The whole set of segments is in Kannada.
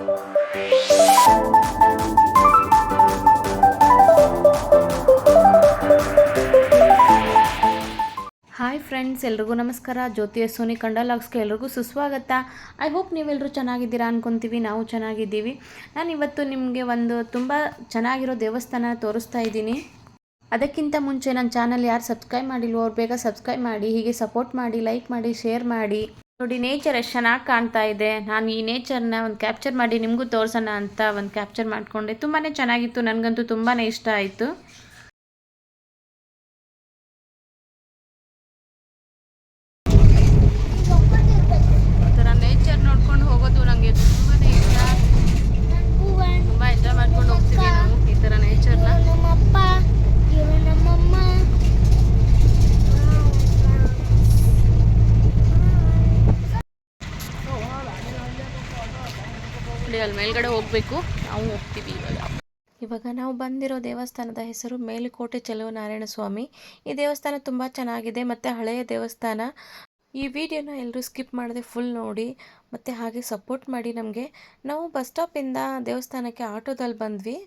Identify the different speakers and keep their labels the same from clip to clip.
Speaker 1: ಹಾಯ್ ಫ್ರೆಂಡ್ಸ್, ಎಲ್ರಿಗೂ ನಮಸ್ಕಾರ. ಜ್ಯೋತಿ ಸೋನಿ ಕನ್ನಡ ಲಾಗ್ಸ್ಗೆ ಎಲ್ರಿಗೂ ಸುಸ್ವಾಗತ. ಐ ಹೋಪ್ ನೀವೆಲ್ಲರೂ ಚೆನ್ನಾಗಿದ್ದೀರಾ ಅನ್ಕೊತೀವಿ. ನಾವು ಚೆನ್ನಾಗಿದ್ದೀವಿ. ನಾನು ಇವತ್ತು ನಿಮಗೆ ಒಂದು ತುಂಬ ಚೆನ್ನಾಗಿರೋ ದೇವಸ್ಥಾನ ತೋರಿಸ್ತಾ ಇದ್ದೀನಿ. ಅದಕ್ಕಿಂತ ಮುಂಚೆ ನನ್ನ ಚಾನಲ್ ಯಾರು ಸಬ್ಸ್ಕ್ರೈಬ್ ಮಾಡಿಲ್ವೋ ಅವ್ರು ಬೇಗ ಸಬ್ಸ್ಕ್ರೈಬ್ ಮಾಡಿ, ಹೀಗೆ ಸಪೋರ್ಟ್ ಮಾಡಿ, ಲೈಕ್ ಮಾಡಿ, ಶೇರ್ ಮಾಡಿ. ನೋಡಿ, ನೇಚರ್ ಎಷ್ಟು ಚೆನ್ನಾಗಿ ಕಾಣ್ತಾ ಇದೆ. ನಾನು ಈ ನೇಚರ್ನ ಒಂದು ಕ್ಯಾಪ್ಚರ್ ಮಾಡಿ ನಿಮಗೂ ತೋರಿಸೋಣ ಅಂತ ಒಂದು ಕ್ಯಾಪ್ಚರ್ ಮಾಡಿಕೊಂಡೆ. ತುಂಬಾ ಚೆನ್ನಾಗಿತ್ತು, ನನಗಂತೂ ತುಂಬಾ ಇಷ್ಟ ಆಯಿತು. ನೋಡ್ಕೊಂಡು ಹೋಗೋದು ನನಗೆ ತುಂಬಾ ಇಷ್ಟ. ತುಂಬ ಎಂಜಾಯ್ ಮಾಡ್ಕೊಂಡು ಹೋಗ್ತೀವಿ ನಾವು ಈ ಥರ ನೇಚರ್ನ. ಅಲ್ಲಿ ಮೇಲ್ಗಡೆ ಹೋಗಬೇಕು, ನಾವು ಹೋಗ್ತೀವಿ ಇವಾಗ ನಾವು ಬಂದಿರೋ ದೇವಸ್ಥಾನದ ಹೆಸರು ಮೇಲುಕೋಟೆ ಚೆಲುವನಾರಾಯಣ ಸ್ವಾಮಿ. ಈ ದೇವಸ್ಥಾನ ತುಂಬ ಚೆನ್ನಾಗಿದೆ ಮತ್ತು ಹಳೆಯ ದೇವಸ್ಥಾನ. ಈ ವಿಡಿಯೋನ ಎಲ್ಲರೂ ಸ್ಕಿಪ್ ಮಾಡದೆ ಫುಲ್ ನೋಡಿ ಮತ್ತು ಹಾಗೆ ಸಪೋರ್ಟ್ ಮಾಡಿ ನಮಗೆ. ನಾವು ಬಸ್ ಸ್ಟಾಪಿಂದ ದೇವಸ್ಥಾನಕ್ಕೆ ಆಟೋದಲ್ಲಿ ಬಂದ್ವಿ.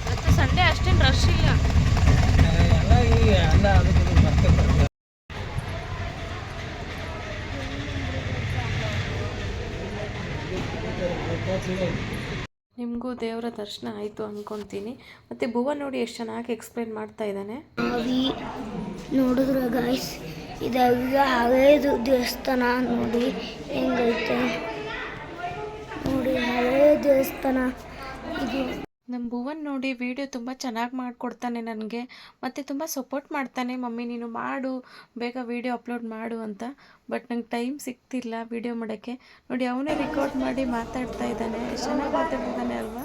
Speaker 1: ಮತ್ತು ಸಂಡೇ ಅಷ್ಟೇನು ರಶ್ ಇಲ್ಲ. ನಿಮಗೂ ದೇವರ ದರ್ಶನ ಆಯಿತು ಅಂದ್ಕೊತೀನಿ. ಮತ್ತು ಭುವ ನೋಡಿ ಎಷ್ಟು ಚೆನ್ನಾಗಿ ಎಕ್ಸ್ಪ್ಲೇನ್ ಮಾಡ್ತಾ ಇದ್ದಾನೆ.
Speaker 2: ನೋಡಿದ್ರೆ ಗಾಯ್ಸ್, ಇದಾಗ ಹಳೇದು ದೇವಸ್ಥಾನ ನೋಡಿ ಹೆಂಗೈತೆ ನೋಡಿ, ಹಳೇ ದೇವಸ್ಥಾನ ಇದು.
Speaker 1: ನಮ್ಮ ಭುವನ್ ನೋಡಿ ವಿಡಿಯೋ ತುಂಬ ಚೆನ್ನಾಗಿ ಮಾಡಿಕೊಡ್ತಾನೆ ನನಗೆ, ಮತ್ತು ತುಂಬ ಸಪೋರ್ಟ್ ಮಾಡ್ತಾನೆ. ಮಮ್ಮಿ ನೀನು ಮಾಡು, ಬೇಗ ವಿಡಿಯೋ ಅಪ್ಲೋಡ್ ಮಾಡು ಅಂತ. ಬಟ್ ನಂಗೆ ಟೈಮ್ ಸಿಗ್ತಿಲ್ಲ ವಿಡಿಯೋ ಮಾಡೋಕ್ಕೆ. ನೋಡಿ, ಅವನೇ ರೆಕಾರ್ಡ್ ಮಾಡಿ ಮಾತಾಡ್ತಾ ಇದ್ದಾನೆ. ಎಷ್ಟು ಚೆನ್ನಾಗಿ ಮಾತಾಡ್ತಿದ್ದಾನೆ ಅಲ್ವಾ.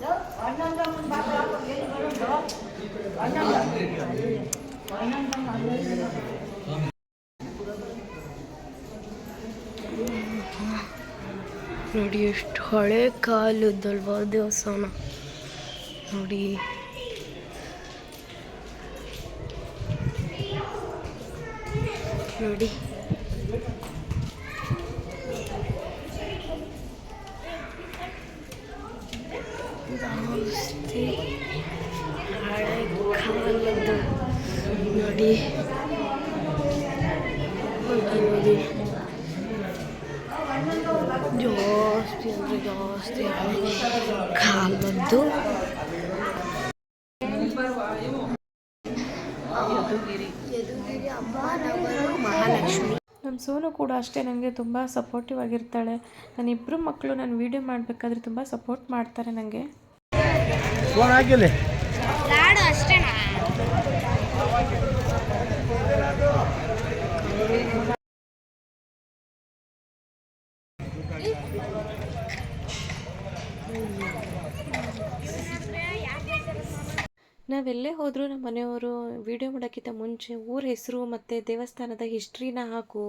Speaker 2: ನೋಡಿ ಎಷ್ಟು ಹಳೆ ಕಾಲದಲ್ವಾ ದೇವಸ್ಥಾನ ನೋಡಿ. ನೋಡಿ ಜಾಸ್ತಿ ಹಳೆ ಕಾಲದ್ದು ನೋಡಿ. ನೋಡಿ ಜಾಸ್ತಿ ಅಂದರೆ ಜಾಸ್ತಿ ಹಳೆ ಕಾಲದ್ದು. ಮಹಾಲಕ್ಷ್ಮಿ.
Speaker 1: ನಮ್ಮ ಸೋನು ಕೂಡ ಅಷ್ಟೇ, ನನಗೆ ತುಂಬ ಸಪೋರ್ಟಿವ್ ಆಗಿರ್ತಾಳೆ. ನನ್ನ ಇಬ್ಬರು ಮಕ್ಕಳು ನಾನು ವೀಡಿಯೋ ಮಾಡಬೇಕಾದ್ರೆ ತುಂಬ ಸಪೋರ್ಟ್ ಮಾಡ್ತಾರೆ ನನಗೆ. ನಾವೆಲ್ಲೇ ಹೋದರೂ ನಮ್ಮ ಮನೆಯವರು ವಿಡಿಯೋ ಮಾಡೋಕ್ಕಿಂತ ಮುಂಚೆ ಊರ ಹೆಸರು ಮತ್ತು ದೇವಸ್ಥಾನದ ಹಿಸ್ಟ್ರಿನ ಹಾಕು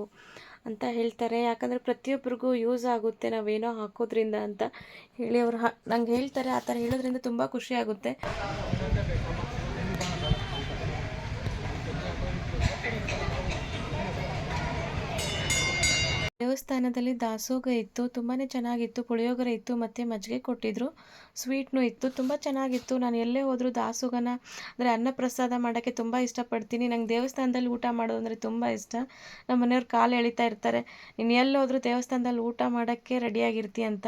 Speaker 1: ಅಂತ ಹೇಳ್ತಾರೆ. ಯಾಕಂದರೆ ಪ್ರತಿಯೊಬ್ಬರಿಗೂ ಯೂಸ್ ಆಗುತ್ತೆ ನಾವೇನೋ ಹಾಕೋದ್ರಿಂದ ಅಂತ ಹೇಳಿ ಅವರು ನಂಗೆ ಹೇಳ್ತಾರೆ. ಆ ಥರ ಹೇಳೋದ್ರಿಂದ ತುಂಬ ಖುಷಿ ಆಗುತ್ತೆ. ದೇವಸ್ಥಾನದಲ್ಲಿ ದಾಸೋಗ ಇತ್ತು, ತುಂಬಾ ಚೆನ್ನಾಗಿತ್ತು. ಪುಳಿಯೋಗರೆ ಇತ್ತು ಮತ್ತು ಮಜ್ಜಿಗೆ ಕೊಟ್ಟಿದ್ದರು, ಸ್ವೀಟ್ನೂ ಇತ್ತು, ತುಂಬ ಚೆನ್ನಾಗಿತ್ತು. ನಾನು ಎಲ್ಲೇ ಹೋದರೂ ದಾಸೋಗನ ಅಂದರೆ ಅನ್ನಪ್ರಸಾದ ಮಾಡೋಕ್ಕೆ ತುಂಬ ಇಷ್ಟಪಡ್ತೀನಿ. ನಂಗೆ ದೇವಸ್ಥಾನದಲ್ಲಿ ಊಟ ಮಾಡೋದು ಅಂದರೆ ತುಂಬ ಇಷ್ಟ. ನಮ್ಮ ಮನೆಯವ್ರು ಕಾಲು ಎಳಿತಾ ಇರ್ತಾರೆ, ನೀನು ಎಲ್ಲಿ ಹೋದರೂ ದೇವಸ್ಥಾನದಲ್ಲಿ ಊಟ ಮಾಡೋಕ್ಕೆ ರೆಡಿಯಾಗಿರ್ತೀಯ ಅಂತ.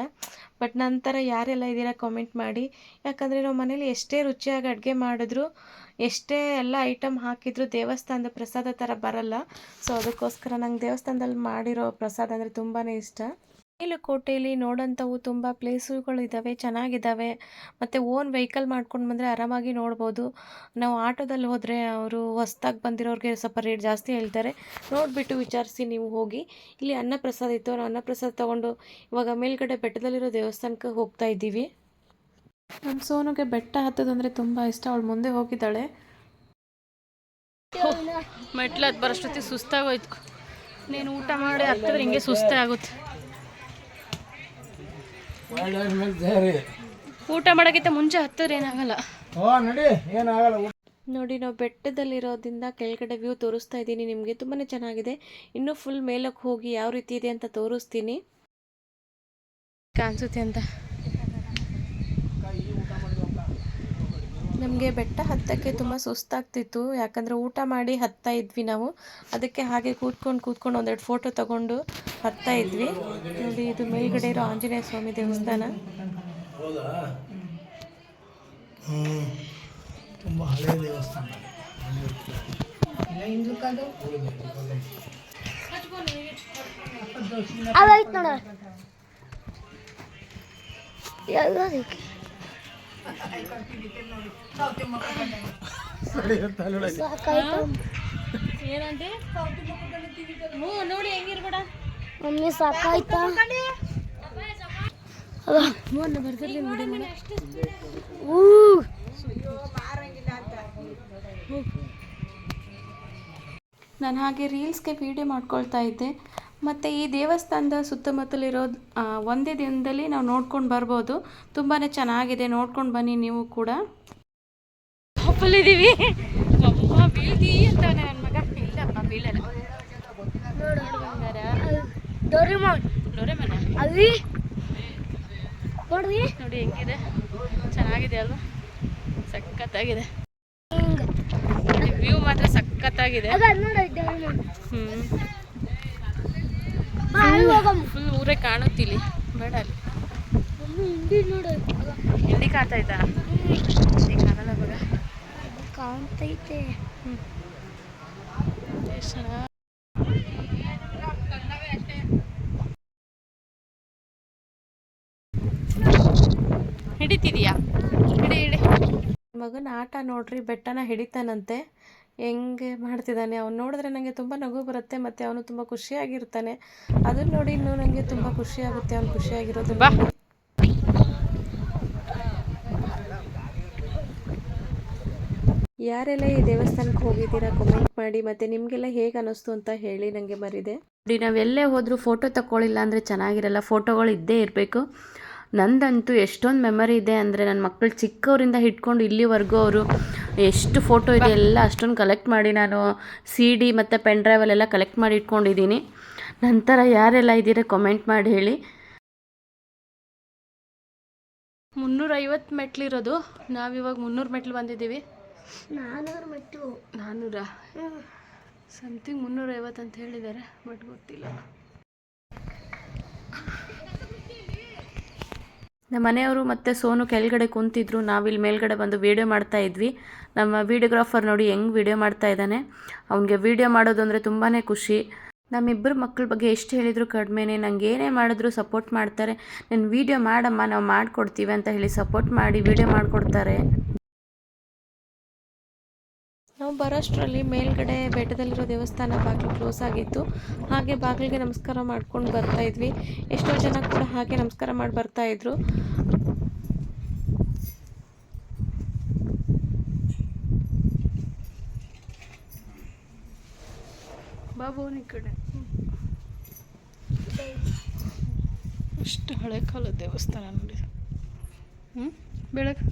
Speaker 1: ಬಟ್ ನಂತರ ಯಾರೆಲ್ಲ ಇದ್ದೀರಾ ಕಾಮೆಂಟ್ ಮಾಡಿ. ಯಾಕಂದರೆ ನಾವು ಮನೇಲಿ ಎಷ್ಟೇ ರುಚಿಯಾಗಿ ಅಡುಗೆ ಮಾಡಿದ್ರು, ಎಷ್ಟೇ ಎಲ್ಲ ಐಟಮ್ ಹಾಕಿದರೂ ದೇವಸ್ಥಾನದ ಪ್ರಸಾದ ಥರ ಬರಲ್ಲ. ಸೊ ಅದಕ್ಕೋಸ್ಕರ ನಂಗೆ ದೇವಸ್ಥಾನದಲ್ಲಿ ಮಾಡಿರೋ ಪ್ರಸಾದ ಅಂದರೆ ತುಂಬಾ ಇಷ್ಟ. ಮೇಲುಕೋಟೆಯಲ್ಲಿ ನೋಡೋಂಥವು ತುಂಬ ಪ್ಲೇಸುಗಳಿದ್ದಾವೆ, ಚೆನ್ನಾಗಿದ್ದಾವೆ. ಮತ್ತು ಓನ್ ವೆಹಿಕಲ್ ಮಾಡ್ಕೊಂಡು ಬಂದರೆ ಆರಾಮಾಗಿ ನೋಡ್ಬೋದು. ನಾವು ಆಟೋದಲ್ಲಿ ಹೋದರೆ ಅವರು ಹೊಸ್ದಾಗಿ ಬಂದಿರೋರಿಗೆ ಸ್ವಲ್ಪ ರೇಟ್ ಜಾಸ್ತಿ ಹೇಳ್ತಾರೆ. ನೋಡಿಬಿಟ್ಟು ವಿಚಾರಿಸಿ ನೀವು ಹೋಗಿ. ಇಲ್ಲಿ ಅನ್ನಪ್ರಸಾದ ಇತ್ತು, ನಾವು ಅನ್ನಪ್ರಸಾದ ತೊಗೊಂಡು ಇವಾಗ ಮೇಲ್ಗಡೆ ಬೆಟ್ಟದಲ್ಲಿರೋ ದೇವಸ್ಥಾನಕ್ಕೆ ಹೋಗ್ತಾ ಇದ್ದೀವಿ. ನಮ್ಮ ಸೋನುಗೆ ಬೆಟ್ಟ ಹತ್ತೋದಂದರೆ ತುಂಬ ಇಷ್ಟ. ಅವಳು ಮುಂದೆ ಹೋಗಿದ್ದಾಳೆ. ಮೆಟ್ಲು ಹತ್ತು ಬರೋಷ್ಟೊತ್ತಿಗೆ ಸುಸ್ತಾಗೋಯ್ತು. ನೀನು ಊಟ ಮಾಡಿ ಹತ್ತಿದ್ರೆ ಹಿಂಗೆ ಸುಸ್ತೇ ಆಗುತ್ತೆ. ಊಟ ಮಾಡೋಕ್ಕಿಂತ ಮುಂಚೆ ಹತ್ತಿದ್ರೆ ಏನಾಗಲ್ಲ. ನೋಡಿ ನಾವು ಬೆಟ್ಟದಲ್ಲಿರೋದ್ರಿಂದ ಕೆಳಗಡೆ ವ್ಯೂ ತೋರಿಸ್ತಾ ಇದ್ದೀನಿ ನಿಮಗೆ. ತುಂಬಾ ಚೆನ್ನಾಗಿದೆ. ಇನ್ನೂ ಫುಲ್ ಮೇಲಕ್ಕೆ ಹೋಗಿ ಯಾವ ರೀತಿ ಇದೆ ಅಂತ ತೋರಿಸ್ತೀನಿ. ಕಾಣಿಸುತ್ತೆ ಅಂತ. ನಮಗೆ ಬೆಟ್ಟ ಹತ್ತಕ್ಕೆ ತುಂಬ ಸುಸ್ತಾಗ್ತಿತ್ತು, ಯಾಕಂದರೆ ಊಟ ಮಾಡಿ ಹತ್ತಾ ಇದ್ವಿ ನಾವು. ಅದಕ್ಕೆ ಹಾಗೆ ಕೂತ್ಕೊಂಡು ಒಂದೆರಡು ಫೋಟೋ ತಗೊಂಡು ಹತ್ತಾ ಇದ್ವಿ. ನೋಡಿ ಇದು ಮೇಲ್ಗಡೆ ಇರೋ ಆಂಜನೇಯ ಸ್ವಾಮಿ ದೇವಸ್ಥಾನ.
Speaker 3: ತುಂಬ ಹಳೆಯ ದೇವಸ್ಥಾನ.
Speaker 2: ಅದಾಯ್ತು ನೋಡ.
Speaker 1: ಏನಂತೆ ನೋಡಿ ಹೆಂಗಿರ್ಬೇಡ
Speaker 2: ಮಮ್ಮಿ ಸಾಕಾಯ್ತಾ?
Speaker 1: ಬರ್ತಿರ್ಲಿ ನೋಡಿ. ನಾನು ಹಾಗೆ ರೀಲ್ಸ್ಗೆ ವೀಡಿಯೋ ಮಾಡ್ಕೊಳ್ತಾ ಇದ್ದೆ. ಮತ್ತು ಈ ದೇವಸ್ಥಾನದ ಸುತ್ತಮುತ್ತಲಿರೋದು ಒಂದೇ ದಿನದಲ್ಲಿ ನಾವು ನೋಡ್ಕೊಂಡು ಬರ್ಬೋದು. ತುಂಬಾ ಚೆನ್ನಾಗಿದೆ, ನೋಡ್ಕೊಂಡು ಬನ್ನಿ ನೀವು ಕೂಡ. ಹೋಪಲ್ಲಿದ್ದೀವಿ. ಬೀಳ್ತಿ ಅಂತ ನನ್ನ ಮಗ. ಇಲ್ಲಪ್ಪ ಬೀಳಲ್ಲ.
Speaker 2: ಡೋರೆಮಾನ್ ಅಲ್ಲಿ ನೋಡ್ರಿ,
Speaker 1: ನೋಡಿ ಹೆಂಗಿದೆ, ಚೆನ್ನಾಗಿದೆ ಅಲ್ವಾ? ಸಖತ್ತಾಗಿದೆ ವ್ಯೂ ಮಾತ್ರ, ಸಖತ್ತಾಗಿದೆ. ಫುಲ್ ಊರೇ ಕಾಣುತ್ತಿಲ್ಲಿ. ಬೇಡ ಅಲ್ಲಿ ಹಿಂದಿ ಕಾಣ್ತಾಯ್ತಾ? ಕಾಣಲ್ಲ ಮಗ,
Speaker 2: ಕಾಣ್ತೈತೆ.
Speaker 1: ಎಷ್ಟು ಚೆನ್ನಾಗಿ ಹಿಡಿತಿದೀಯಾ? ಹಿಡಿ. ಮಗನ ಆಟ ನೋಡ್ರಿ, ಬೆಟ್ಟನ ಹಿಡಿತಾನಂತೆ. ಹೆಂಗೆ ಮಾಡ್ತಿದ್ದಾನೆ ಅವ್ನು ನೋಡಿದ್ರೆ ನನಗೆ ತುಂಬ ನಗು ಬರುತ್ತೆ, ಮತ್ತು ಅವನು ತುಂಬ ಖುಷಿಯಾಗಿರ್ತಾನೆ. ಅದನ್ನು ನೋಡಿ ಇನ್ನೂ ನನಗೆ ತುಂಬ ಖುಷಿಯಾಗುತ್ತೆ, ಅವ್ನು ಖುಷಿಯಾಗಿರೋದು. ಯಾರೆಲ್ಲ ಈ ದೇವಸ್ಥಾನಕ್ಕೆ ಹೋಗಿದ್ದೀರಾ ಕಮೆಂಟ್ ಮಾಡಿ, ಮತ್ತು ನಿಮಗೆಲ್ಲ ಹೇಗೆ ಅನ್ನಿಸ್ತು ಅಂತ ಹೇಳಿ ನನಗೆ ಮರಿದೆ. ನೋಡಿ ನಾವೆಲ್ಲೇ ಹೋದರೂ ಫೋಟೋ ತಗೊಳ್ಳಿಲ್ಲ ಅಂದರೆ ಚೆನ್ನಾಗಿರಲ್ಲ, ಫೋಟೋಗಳು ಇದ್ದೇ ಇರಬೇಕು. ನಂದಂತೂ ಎಷ್ಟೊಂದು ಮೆಮರಿ ಇದೆ ಅಂದರೆ, ನನ್ನ ಮಕ್ಕಳು ಚಿಕ್ಕವರಿಂದ ಹಿಡ್ಕೊಂಡು ಇಲ್ಲಿವರೆಗೂ ಅವರು ಎಷ್ಟು ಫೋಟೋ ಇದೆ ಎಲ್ಲ ಅಷ್ಟೊಂದು ಕಲೆಕ್ಟ್ ಮಾಡಿ ನಾನು CD ಮತ್ತು ಪೆನ್ ಡ್ರೈವಲ್ಲೆಲ್ಲ ಕಲೆಕ್ಟ್ ಮಾಡಿ ಇಟ್ಕೊಂಡಿದ್ದೀನಿ. ನಂತರ ಯಾರೆಲ್ಲ ಇದ್ದೀರಾ ಕಮೆಂಟ್ ಮಾಡಿ ಹೇಳಿ. 350 ಮೆಟ್ಲಿರೋದು, ನಾವಿವಾಗ 300 ಮೆಟ್ಲು ಬಂದಿದ್ದೀವಿ.
Speaker 2: 400 ಮೆಟ್ಲು.
Speaker 1: 400 ಸಮಥಿಂಗ್ 350 ಅಂತ ಹೇಳಿದ್ದಾರೆ, ಬಟ್ ಗೊತ್ತಿಲ್ಲ. ನಮ್ಮ ಮನೆಯವರು ಮತ್ತು ಸೋನು ಕೆಳಗಡೆ ಕುಂತಿದ್ರು, ನಾವಿಲ್ಲಿ ಮೇಲ್ಗಡೆ ಬಂದು ವೀಡಿಯೋ ಮಾಡ್ತಾ ಇದ್ವಿ. ನಮ್ಮ ವೀಡಿಯೋಗ್ರಾಫರ್ ನೋಡಿ ಹೆಂಗೆ ವೀಡಿಯೋ ಮಾಡ್ತಾ ಇದ್ದಾನೆ. ಅವನಿಗೆ ವೀಡಿಯೋ ಮಾಡೋದು ಅಂದರೆ ತುಂಬಾ ಖುಷಿ. ನಮ್ಮಿಬ್ಬರು ಮಕ್ಕಳ ಬಗ್ಗೆ ಎಷ್ಟು ಹೇಳಿದ್ರು ಕಡಿಮೆನೇ. ನಂಗೆ ಏನೇ ಮಾಡಿದ್ರು ಸಪೋರ್ಟ್ ಮಾಡ್ತಾರೆ. ನಾನು ವೀಡಿಯೋ ಮಾಡಮ್ಮ, ನಾವು ಮಾಡಿಕೊಡ್ತೀವಿ ಅಂತ ಹೇಳಿ ಸಪೋರ್ಟ್ ಮಾಡಿ ವೀಡಿಯೋ ಮಾಡಿಕೊಡ್ತಾರೆ. ನಾವು ಬರೋಷ್ಟರಲ್ಲಿ ಮೇಲ್ಗಡೆ ಬೆಟ್ಟದಲ್ಲಿರೋ ದೇವಸ್ಥಾನ ಬಾಗಿಲು ಕ್ಲೋಸ್ ಆಗಿತ್ತು. ಹಾಗೆ ಬಾಗಿಲಿಗೆ ನಮಸ್ಕಾರ ಮಾಡ್ಕೊಂಡು ಬರ್ತಾ ಇದ್ವಿ. ಎಷ್ಟೋ ಜನ ಕೂಡ ಹಾಗೆ ನಮಸ್ಕಾರ ಮಾಡಿ ಬರ್ತಾ ಇದ್ರು. ಬಾಬುನಿ ಕಡೆ ಅಷ್ಟು ಹಳೆ ಕಾಲದ ದೇವಸ್ಥಾನ ನೋಡಿ. ಬೆಳಗ್ಗೆ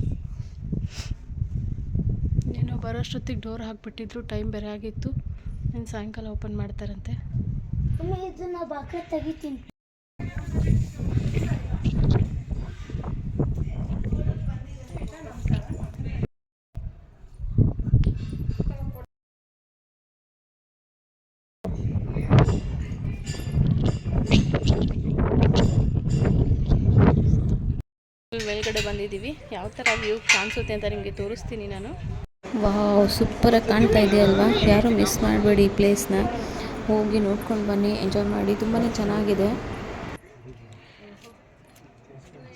Speaker 1: ಏನೋ ಬರೋಷ್ಟೊತ್ತಿಗೆ ಡೋರ್ ಹಾಕ್ಬಿಟ್ಟಿದ್ರು, ಟೈಮ್ ಬೇರೆ ಆಗಿತ್ತು. ಇನ್ನು ಸಾಯಂಕಾಲ ಓಪನ್ ಮಾಡ್ತಾರಂತೆ.
Speaker 2: ಇದನ್ನ ಬಾಕಿ ತೆಗಿತೀನಿ.
Speaker 1: ಮೇಲ್ಗಡೆ ಬಂದಿದ್ದೀವಿ. ಯಾವ ಥರ ವ್ಯೂ ಕಾಣಿಸುತ್ತೆ ಅಂತ ನಿಮಗೆ ತೋರಿಸ್ತೀನಿ ನಾನು. ವಾವ್, ಸೂಪರಾಗಿ ಕಾಣ್ತಾ ಇದೆ ಅಲ್ವಾ? ಯಾರೂ ಮಿಸ್ ಮಾಡಬೇಡಿ ಈ ಪ್ಲೇಸ್ನ. ಹೋಗಿ ನೋಡ್ಕೊಂಡು ಬನ್ನಿ, ಎಂಜಾಯ್ ಮಾಡಿ. ತುಂಬಾ ಚೆನ್ನಾಗಿದೆ,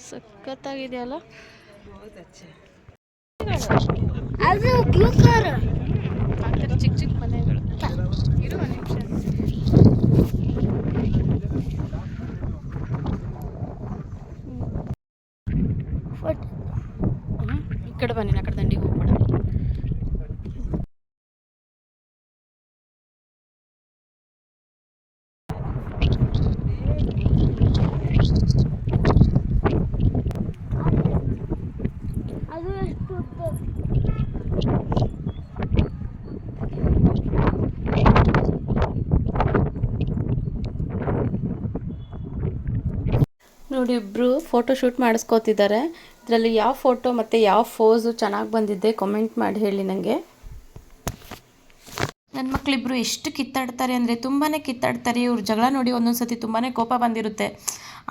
Speaker 1: ಸಖತ್ತಾಗಿದೆ ಅಲ್ಲ?
Speaker 2: ಅದು ಬ್ಲೂ ಕಲರ್
Speaker 1: ಆ ಥರ ಚಿಕ್ಕ ಚಿಕ್ಕ ಮನೆಗಳು. ಇರುವ ನಿಮಿಷ. ಈ ಕಡೆ ಬನ್ನಿ, ಆ ಕಡೆ ದಂಡಿಗೆ ಹೋಗ್ಬೇಡ.
Speaker 2: ಅದು ಎಷ್ಟು
Speaker 1: ನೋಡಿ ಇಬ್ಬರು ಫೋಟೋ ಶೂಟ್ ಮಾಡಿಸ್ಕೋತಿದ್ದಾರೆ. ಇದರಲ್ಲಿ ಯಾವ ಫೋಟೋ ಮತ್ತು ಯಾವ ಫೋಸು ಚೆನ್ನಾಗಿ ಬಂದಿದೆ ಕಾಮೆಂಟ್ ಮಾಡಿ ಹೇಳಿ ನನಗೆ. ನನ್ನ ಮಕ್ಕಳಿಬ್ಬರು ಎಷ್ಟು ಕಿತ್ತಾಡ್ತಾರೆ ಅಂದರೆ ತುಂಬಾ ಕಿತ್ತಾಡ್ತಾರೆ. ಇವ್ರು ಜಗಳ ನೋಡಿ ಒಂದೊಂದು ಸತಿ ತುಂಬಾ ಕೋಪ ಬಂದಿರುತ್ತೆ.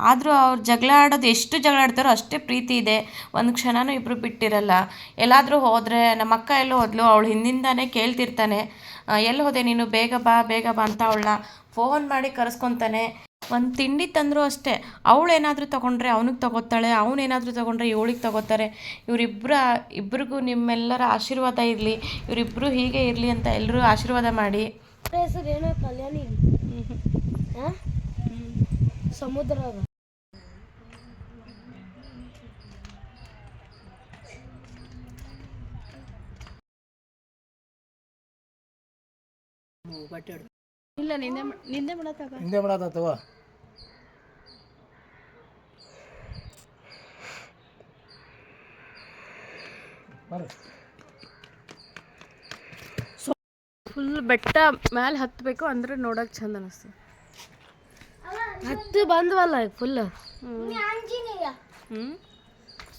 Speaker 1: ಆದರೂ ಅವ್ರು ಜಗಳ ಆಡೋದು ಎಷ್ಟು ಜಗಳ ಆಡ್ತಾರೋ ಅಷ್ಟೇ ಪ್ರೀತಿ ಇದೆ. ಒಂದು ಕ್ಷಣನೂ ಇಬ್ಬರು ಬಿಟ್ಟಿರಲ್ಲ. ಎಲ್ಲಾದರೂ ಹೋದರೆ ನಮ್ಮ ಅಕ್ಕ ಎಲ್ಲೋ ಹೋದ್ಲು, ಅವಳು ಹಿಂದಿಂದಾನೇ ಕೇಳ್ತಿರ್ತಾನೆ, ಎಲ್ಲಿ ಹೋದೆ ನೀನು, ಬೇಗ ಬಾ ಅಂತ ಅವಳನ್ನ ಫೋನ್ ಮಾಡಿ ಕರೆಸ್ಕೊತಾನೆ. ಒಂದು ತಿಂಡಿ ತಂದರೂ ಅಷ್ಟೇ, ಅವಳೇನಾದರೂ ತೊಗೊಂಡ್ರೆ ಅವ್ನಿಗೆ ತೊಗೋತಾಳೆ, ಅವನೇನಾದರೂ ತೊಗೊಂಡ್ರೆ ಇವಳಿಗೆ ತೊಗೋತಾರೆ. ಇಬ್ಬರಿಗೂ ನಿಮ್ಮೆಲ್ಲರ ಆಶೀರ್ವಾದ ಇರಲಿ, ಇವರಿಬ್ಬರು ಹೀಗೆ ಇರಲಿ ಅಂತ ಎಲ್ಲರೂ ಆಶೀರ್ವಾದ ಮಾಡಿ.
Speaker 2: ಹೆಸರೇನೋ ಕಲ್ಯಾಣಿ ಸಮುದ್ರ
Speaker 1: ಇಲ್ಲ ನಿಂದೆ ಮಾಡತ್ತಾಗ
Speaker 3: ಹಿಂದೆ ಮಾಡತ್ತವ.
Speaker 1: ಫುಲ್ ಬೆಟ್ಟ ಮೇಲೆ ಹತ್ತಬೇಕು ಅಂದ್ರೆ ನೋಡೋಕೆ ಚಂದ ಅನಿಸ್ತದೆ.
Speaker 2: ಹತ್ತು ಬಂದ್ವಲ್ಲ ಫುಲ್.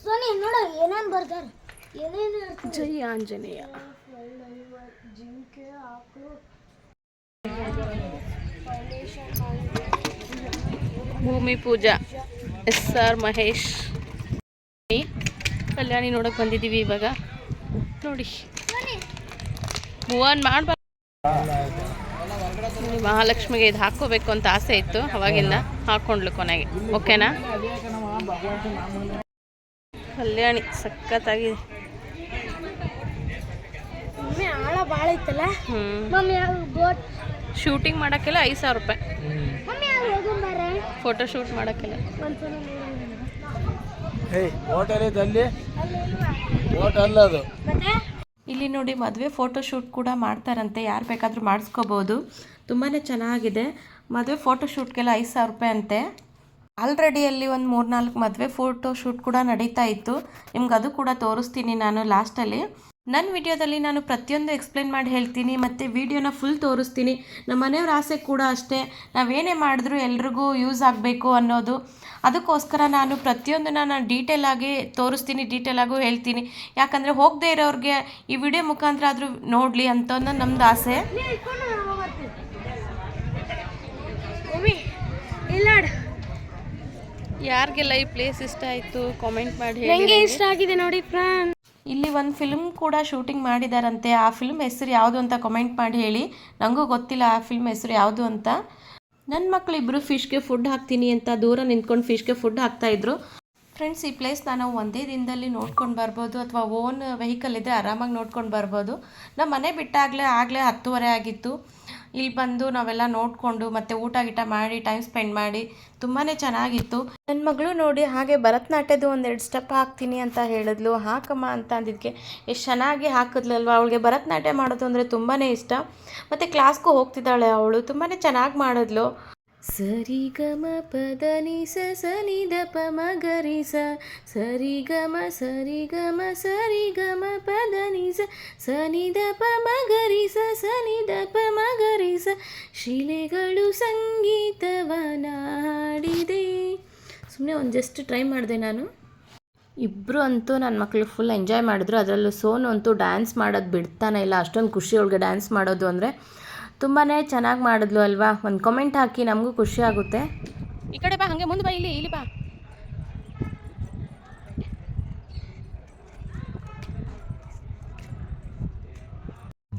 Speaker 2: ಸೋನಿ ನೋಡ ಏನೇನು ಬರ್ತಾರ, ಏನೇನು
Speaker 1: ಜೈ ಆಂಜನೇಯ. ಭೂಮಿ ಪೂಜಾ SR ಮಹೇಶ್ ಕಲ್ಯಾಣಿ ನೋಡಕ್ ಬಂದಿದ್ದೀವಿ ಇವಾಗ. ನೋಡಿ ಮೂವನ್ ಮಾಡ್ಬಾರ್ದು. ಮಹಾಲಕ್ಷ್ಮಿಗೆ ಇದು ಹಾಕ್ಕೋಬೇಕು ಅಂತ ಆಸೆ ಇತ್ತು, ಅವಾಗಿಂದ ಹಾಕ್ಕೊಂಡ್ಲು ಕೊನೆಗೆ. ಓಕೆನಾ? ಕಲ್ಯಾಣಿ ಸಖತ್ತಾಗಿದೆ.
Speaker 2: ಆಳ ಭಾಳ ಐತಲ್ಲ. ಮಮ್ಮಿ ಬೋಟ್
Speaker 1: ಶೂಟಿಂಗ್ ಮಾಡೋಕ್ಕೆಲ್ಲ 5,000 ರೂಪಾಯಿ. ಫೋಟೋ ಶೂಟ್ ಮಾಡೋಕ್ಕೆಲ್ಲ. ಇಲ್ಲಿ ನೋಡಿ ಮದುವೆ ಫೋಟೋ ಶೂಟ್ ಕೂಡ ಮಾಡ್ತಾರಂತೆ, ಯಾರು ಬೇಕಾದರೂ ಮಾಡಿಸ್ಕೋಬೋದು. ತುಂಬಾ ಚೆನ್ನಾಗಿದೆ. ಮದುವೆ ಫೋಟೋ ಶೂಟ್ಗೆಲ್ಲ 5,000 ರೂಪಾಯಿ ಅಂತೆ. ಆಲ್ರೆಡಿ ಅಲ್ಲಿ ಒಂದು 3-4 ಮದುವೆ ಫೋಟೋ ಶೂಟ್ ಕೂಡ ನಡೀತಾ ಇತ್ತು. ನಿಮ್ಗೆ ಅದು ಕೂಡ ತೋರಿಸ್ತೀನಿ ನಾನು ಲಾಸ್ಟಲ್ಲಿ. ನನ್ನ ವಿಡಿಯೋದಲ್ಲಿ ನಾನು ಪ್ರತಿಯೊಂದು ಎಕ್ಸ್ಪ್ಲೇನ್ ಮಾಡಿ ಹೇಳ್ತೀನಿ ಮತ್ತು ವಿಡಿಯೋನ ಫುಲ್ ತೋರಿಸ್ತೀನಿ. ನಮ್ಮ ಮನೆಯವ್ರ ಆಸೆ ಕೂಡ ಅಷ್ಟೇ, ನಾವೇನೇ ಮಾಡಿದ್ರೂ ಎಲ್ರಿಗೂ ಯೂಸ್ ಆಗಬೇಕು ಅನ್ನೋದು. ಅದಕ್ಕೋಸ್ಕರ ನಾನು ಪ್ರತಿಯೊಂದನ್ನು ನಾನು ಡೀಟೇಲಾಗಿ ತೋರಿಸ್ತೀನಿ, ಡೀಟೇಲಾಗೂ ಹೇಳ್ತೀನಿ. ಯಾಕಂದರೆ ಹೋಗದೇ ಇರೋರಿಗೆ ಈ ವಿಡಿಯೋ ಮುಖಾಂತರ ಆದರೂ ನೋಡಲಿ ಅಂತ ನಮ್ಮದು ಆಸೆ. ಯಾರಿಗೆಲ್ಲ ಈ ಪ್ಲೇಸ್ ಇಷ್ಟ ಆಯಿತು ಕಾಮೆಂಟ್ ಮಾಡಿ ಹೇಳಿ.
Speaker 2: ನನಗೆ ಇಷ್ಟ ಆಗಿದೆ ನೋಡಿ ಫ್ರೆಂಡ್.
Speaker 1: ಇಲ್ಲಿ ಒಂದು ಫಿಲ್ಮ್ ಕೂಡ ಶೂಟಿಂಗ್ ಮಾಡಿದಾರಂತೆ. ಆ ಫಿಲ್ಮ್ ಹೆಸರು ಯಾವುದು ಅಂತ ಕಮೆಂಟ್ ಮಾಡಿ ಹೇಳಿ. ನನಗೂ ಗೊತ್ತಿಲ್ಲ ಆ ಫಿಲ್ಮ್ ಹೆಸರು ಯಾವುದು ಅಂತ. ನನ್ನ ಮಕ್ಕಳಿಬ್ಬರು ಫಿಶ್ಗೆ ಫುಡ್ ಹಾಕ್ತೀನಿ ಅಂತ ದೂರ ನಿಂತ್ಕೊಂಡು ಫಿಶ್ಗೆ ಫುಡ್ ಹಾಕ್ತಾಯಿದ್ರು. ಫ್ರೆಂಡ್ಸ್, ಈ ಪ್ಲೇಸ್ ನಾವು ಒಂದೇ ದಿನದಲ್ಲಿ ನೋಡ್ಕೊಂಡು ಬರ್ಬೋದು, ಅಥವಾ ಓನ್ ವೆಹಿಕಲ್ ಇದ್ದರೆ ಆರಾಮಾಗಿ ನೋಡ್ಕೊಂಡು ಬರ್ಬೋದು. ನಮ್ಮ ಮನೆ ಬಿಟ್ಟಾಗಲೇ 10:30 ಆಗಿತ್ತು. ಇಲ್ಲಿ ಬಂದು ನಾವೆಲ್ಲ ನೋಡಿಕೊಂಡು ಮತ್ತು ಊಟ ಗೀಟ ಮಾಡಿ ಟೈಮ್ ಸ್ಪೆಂಡ್ ಮಾಡಿ ತುಂಬಾ ಚೆನ್ನಾಗಿತ್ತು. ನನ್ನ ಮಗಳು ನೋಡಿ ಹಾಗೆ ಭರತನಾಟ್ಯದ 1-2 ಸ್ಟೆಪ್ ಹಾಕ್ತೀನಿ ಅಂತ ಹೇಳಿದ್ಲು. ಹಾಕಮ್ಮ ಅಂತ ಅಂದಿದ್ದಕ್ಕೆ ಎಷ್ಟು ಚೆನ್ನಾಗಿ ಹಾಕಿದ್ಲಲ್ವ. ಅವಳಿಗೆ ಭರತನಾಟ್ಯ ಮಾಡೋದು ಅಂದರೆ ತುಂಬಾ ಇಷ್ಟ. ಮತ್ತು ಕ್ಲಾಸ್ಗೂ ಹೋಗ್ತಿದ್ದಾಳೆ ಅವಳು, ತುಂಬಾ ಚೆನ್ನಾಗಿ ಮಾಡಿದ್ಲು. ಸರಿ ಗಮ ಪದ ನಿ ಸ ನಿ ದ ಪ ಮ ಗ ರಿ ಸ ಸರಿ ಗಮ ಪದ ನಿ ಸ ನಿ ದ ಪ ಮ ಗ ರಿ ಸ ನಿ ದ ಪ ಮ ಗ ರಿ ಸ ಶಿಲೆಗಳು ಸಂಗೀತವನ ಹಾಡಿದೆ. ಸುಮ್ಮನೆ ಒಂದು ಜಸ್ಟ್ ಟ್ರೈ ಮಾಡಿದೆ ನಾನು. ಇಬ್ಬರು ಅಂತೂ ನನ್ನ ಮಕ್ಕಳು ಫುಲ್ ಎಂಜಾಯ್ ಮಾಡಿದ್ರು. ಅದರಲ್ಲೂ ಸೋನು ಅಂತೂ ಡ್ಯಾನ್ಸ್ ಮಾಡೋದು ಬಿಡ್ತಾನೆ ಇಲ್ಲ. ಅಷ್ಟೊಂದು ಖುಷಿ ಅವಳಿಗೆ ಡ್ಯಾನ್ಸ್ ಮಾಡೋದು ಅಂದರೆ. ತುಂಬಾ ಚೆನ್ನಾಗಿ ಮಾಡಿದ್ಲು ಅಲ್ವಾ. ಒಂದು ಕಮೆಂಟ್ ಹಾಕಿ, ನಮಗೂ ಖುಷಿ ಆಗುತ್ತೆ. ಈ ಕಡೆ ಬಾ, ಹಾಗೆ ಮುಂದೆ ಬಾ, ಇಲ್ಲಿ ಬಾ.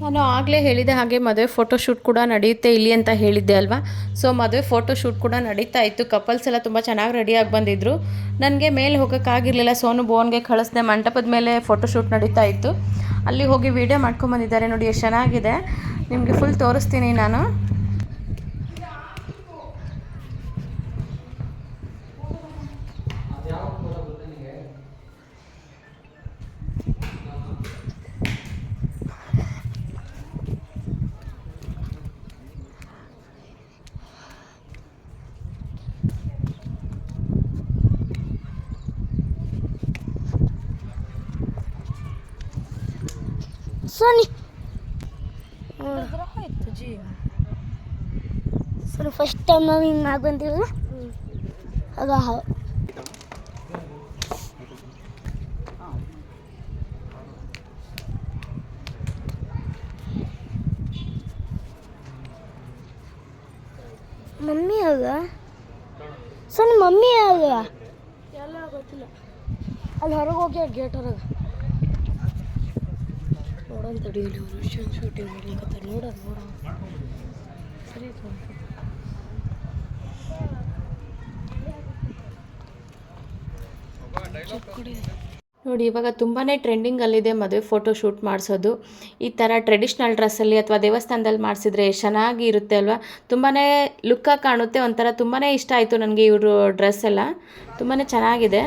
Speaker 1: ನಾನು ಆಗಲೇ ಹೇಳಿದೆ ಹಾಗೆ ಮದುವೆ ಫೋಟೋಶೂಟ್ ಕೂಡ ನಡೆಯುತ್ತೆ ಇಲ್ಲಿ ಅಂತ ಹೇಳಿದ್ದೆ ಅಲ್ವಾ. ಸೊ ಮದುವೆ ಫೋಟೋಶೂಟ್ ಕೂಡ ನಡೀತಾ ಇತ್ತು. ಕಪಲ್ಸ್ ಎಲ್ಲ ತುಂಬ ಚೆನ್ನಾಗಿ ರೆಡಿಯಾಗಿ ಬಂದಿದ್ದರು. ನನಗೆ ಮೇಲೆ ಹೋಗೋಕ್ಕಾಗಿರಲಿಲ್ಲ, ಸೋನು ಬೋನ್ಗೆ ಕಳಿಸ್ದೆ. ಮಂಟಪದ ಮೇಲೆ ಫೋಟೋಶೂಟ್ ನಡೀತಾ ಇತ್ತು. ಅಲ್ಲಿ ಹೋಗಿ ವೀಡಿಯೋ ಮಾಡ್ಕೊಂಬಂದಿದ್ದಾರೆ ನೋಡಿ, ಎಷ್ಟು ಚೆನ್ನಾಗಿದೆ. ನಿಮಗೆ ಫುಲ್ ತೋರಿಸ್ತೀನಿ ನಾನು.
Speaker 2: ಸೋನಿ ಸರ್ ಫಸ್ಟ್ ಟೈಮ್ ನಾವು ಹಿಂಗೆ ಬಂದಿವಿ. ಆಗ ಆಗ ಸೋನಿ ಮಮ್ಮಿ ಆಗ ಎಲ್ಲ ಗೊತ್ತಿಲ್ಲ. ಅಲ್ಲಿ ಹೊರಗೆ ಹೋಗಿ ಗೇಟ್ ಹೊರಗೆ ನೋಡೋಣ ತಡೀಲಿ ಅವರು ಶೂಟಿಂಗ್ ಮಾಡ್ಲಿಕ್ಕತ್ತಾರ. ನೋಡೋಣ ಸರಿ
Speaker 1: ನೋಡಿ ಇವಾಗ ತುಂಬಾ ಟ್ರೆಂಡಿಂಗಲ್ಲಿದೆ ಮದುವೆ ಫೋಟೋ ಶೂಟ್ ಮಾಡಿಸೋದು. ಈ ಥರ ಟ್ರೆಡಿಷ್ನಲ್ ಡ್ರೆಸ್ಸಲ್ಲಿ ಅಥವಾ ದೇವಸ್ಥಾನದಲ್ಲಿ ಮಾಡಿಸಿದ್ರೆ ಚೆನ್ನಾಗಿ ಇರುತ್ತೆ ಅಲ್ವಾ, ತುಂಬಾ ಲುಕ್ಕಾಗಿ ಕಾಣುತ್ತೆ. ಒಂಥರ ತುಂಬಾ ಇಷ್ಟ ಆಯಿತು ನನಗೆ ಇವರು ಡ್ರೆಸ್ ಎಲ್ಲ ತುಂಬಾ ಚೆನ್ನಾಗಿದೆ.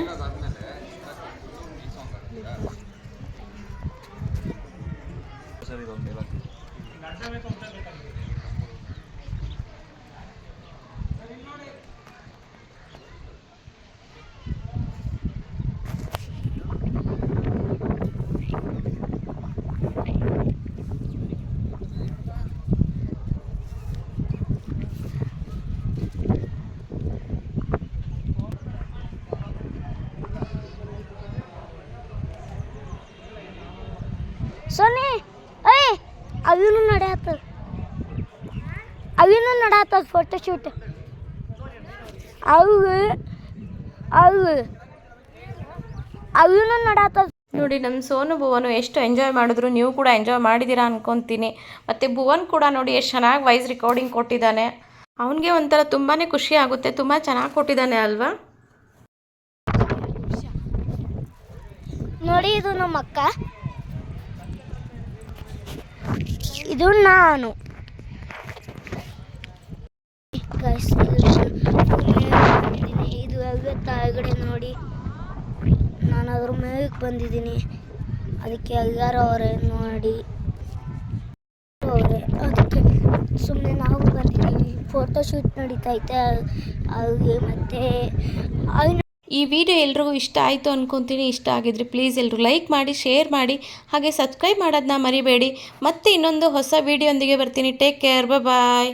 Speaker 2: ಸೋನಿ ಅವಿನೂ ನಡೆಯತ್ತದ ಫೋಟೋ ಶೂಟ್. ಅವಿನೂ ನಡಾತದ.
Speaker 1: ನೋಡಿ ನಮ್ಮ ಸೋನು ಭುವನು ಎಷ್ಟು ಎಂಜಾಯ್ ಮಾಡಿದ್ರು, ನೀವು ಕೂಡ ಎಂಜಾಯ್ ಮಾಡಿದ್ದೀರಾ ಅನ್ಕೊತೀನಿ. ಮತ್ತು ಭುವನ್ ಕೂಡ ನೋಡಿ ಎಷ್ಟು ಚೆನ್ನಾಗಿ ವಾಯ್ಸ್ ರೆಕಾರ್ಡಿಂಗ್ ಕೊಟ್ಟಿದ್ದಾನೆ. ಅವನಿಗೆ ಒಂಥರ ತುಂಬಾ ಖುಷಿ ಆಗುತ್ತೆ, ತುಂಬ ಚೆನ್ನಾಗಿ ಕೊಟ್ಟಿದ್ದಾನೆ ಅಲ್ವಾ.
Speaker 2: ನೋಡಿ ಇದು ನಮ್ಮ ಅಕ್ಕ, ಇದು ನಾನು. ಇದು ಕೆಳಗಡೆ ನೋಡಿ, ನಾನು ಅದ್ರ ಮೇಲೆ ಬಂದಿದ್ದೀನಿ. ಅದಕ್ಕೆ ಎಲ್ಲರೂ ಅವರೇ ನೋಡಿ ಅದಕ್ಕೆ ಸುಮ್ಮನೆ ನಾವು ಬಂದಿದ್ದೀವಿ. ಫೋಟೋ ಶೂಟ್ ನಡೀತೈತೆ ಅವ್ರಿಗೆ. ಮತ್ತು
Speaker 1: ಈ ವಿಡಿಯೋ ಎಲ್ರಿಗೂ ಇಷ್ಟ ಆಯಿತು ಅಂದ್ಕೊತೀನಿ. ಇಷ್ಟ ಆಗಿದ್ರೆ ಪ್ಲೀಸ್ ಎಲ್ಲರೂ ಲೈಕ್ ಮಾಡಿ, ಶೇರ್ ಮಾಡಿ, ಹಾಗೆ ಸಬ್ಸ್ಕ್ರೈಬ್ ಮಾಡೋದನ್ನ ಮರಿಬೇಡಿ. ಮತ್ತೆ ಇನ್ನೊಂದು ಹೊಸ ವಿಡಿಯೋ ಒಂದಿಗೆ ಬರ್ತೀನಿ. ಟೇಕ್ ಕೇರ್, ಬಾಯ್.